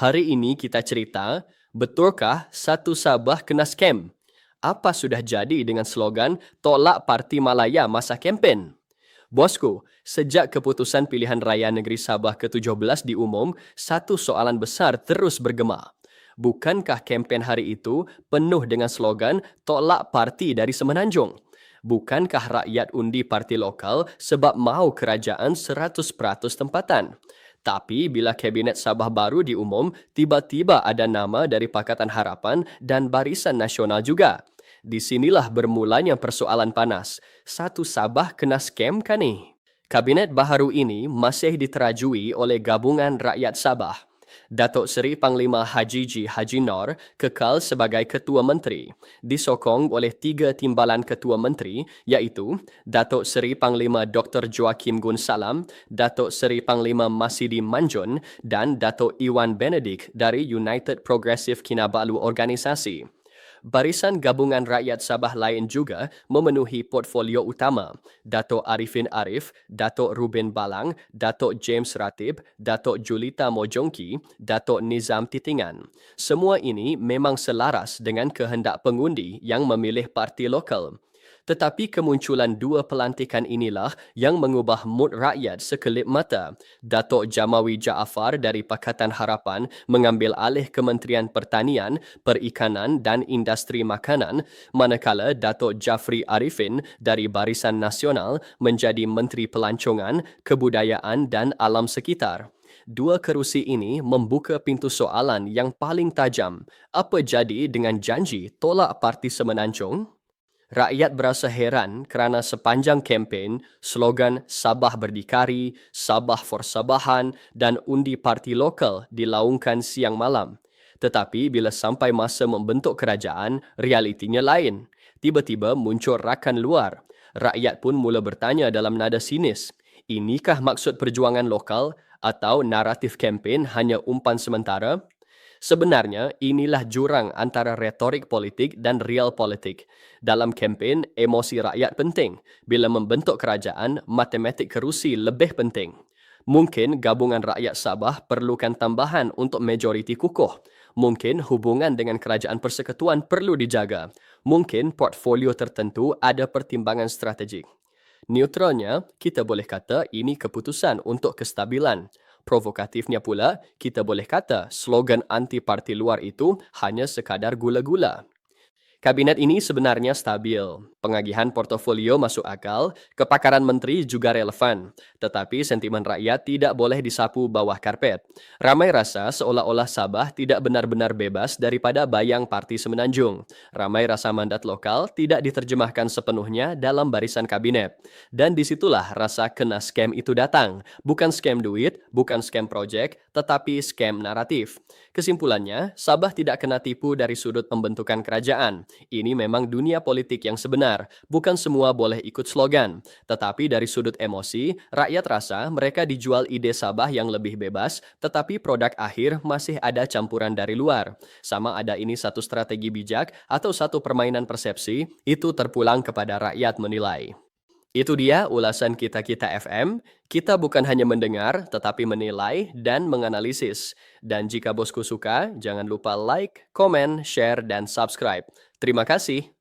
Hari ini kita cerita, betulkah satu Sabah kena scam? Apa sudah jadi dengan slogan tolak Parti Malaya masa kempen? Bosku, sejak keputusan pilihan raya negeri Sabah ke-17 diumum, satu soalan besar terus bergema. Bukankah kempen hari itu penuh dengan slogan tolak parti dari Semenanjung? Bukankah rakyat undi parti lokal sebab mau kerajaan 100% tempatan? Tapi bila Kabinet Sabah baru diumum, tiba-tiba ada nama dari Pakatan Harapan dan Barisan Nasional juga. Disinilah bermulanya persoalan panas. Satu Sabah kena scam kan nih? Kabinet baharu ini masih diterajui oleh Gabungan Rakyat Sabah. Datuk Seri Panglima Haji G. Haji Nor kekal sebagai Ketua Menteri, disokong oleh 3 timbalan Ketua Menteri iaitu Datuk Seri Panglima Dr. Joaquim Gunsalam, Datuk Seri Panglima Masidi Manjun dan Datuk Iwan Benedict dari United Progressive Kinabalu Organisasi. Barisan Gabungan Rakyat Sabah lain juga memenuhi portfolio utama. Datuk Arifin Arif, Datuk Ruben Balang, Datuk James Ratib, Datuk Julita Mojongki, Datuk Nizam Titingan. Semua ini memang selaras dengan kehendak pengundi yang memilih parti lokal. Tetapi kemunculan dua pelantikan inilah yang mengubah mood rakyat sekelip mata. Datuk Jamawi Jaafar dari Pakatan Harapan mengambil alih Kementerian Pertanian, Perikanan dan Industri Makanan, manakala Datuk Jafri Arifin dari Barisan Nasional menjadi Menteri Pelancongan, Kebudayaan dan Alam Sekitar. Dua kerusi ini membuka pintu soalan yang paling tajam. Apa jadi dengan janji tolak Parti Semenanjung? Rakyat berasa heran kerana sepanjang kempen, slogan Sabah Berdikari, Sabah for Sabahan dan undi parti lokal dilaungkan siang malam. Tetapi bila sampai masa membentuk kerajaan, realitinya lain. Tiba-tiba muncul rakan luar. Rakyat pun mula bertanya dalam nada sinis, inikah maksud perjuangan lokal atau naratif kempen hanya umpan sementara? Sebenarnya, inilah jurang antara retorik politik dan real politik. Dalam kempen, emosi rakyat penting. Bila membentuk kerajaan, matematik kerusi lebih penting. Mungkin gabungan rakyat Sabah perlukan tambahan untuk majoriti kukuh. Mungkin hubungan dengan kerajaan persekutuan perlu dijaga. Mungkin portfolio tertentu ada pertimbangan strategik. Neutralnya, kita boleh kata ini keputusan untuk kestabilan. Provokatifnya pula, kita boleh kata slogan anti-parti luar itu hanya sekadar gula-gula. Kabinet ini sebenarnya stabil. Pengagihan portofolio masuk akal, kepakaran menteri juga relevan. Tetapi sentimen rakyat tidak boleh disapu bawah karpet. Ramai rasa seolah-olah Sabah tidak benar-benar bebas daripada bayang Parti Semenanjung. Ramai rasa mandat lokal tidak diterjemahkan sepenuhnya dalam barisan kabinet. Dan disitulah rasa kena scam itu datang. Bukan scam duit, bukan scam projek, tetapi scam naratif. Kesimpulannya, Sabah tidak kena tipu dari sudut pembentukan kerajaan. Ini memang dunia politik yang sebenar. Bukan semua boleh ikut slogan. Tetapi dari sudut emosi, rakyat rasa mereka dijual ide Sabah yang lebih bebas, tetapi produk akhir masih ada campuran dari luar. Sama ada ini satu strategi bijak atau satu permainan persepsi, itu terpulang kepada rakyat menilai. Itu dia ulasan Kita-Kita FM. Kita bukan hanya mendengar, tetapi menilai dan menganalisis. Dan jika bosku suka, jangan lupa like, komen, share, dan subscribe. Terima kasih.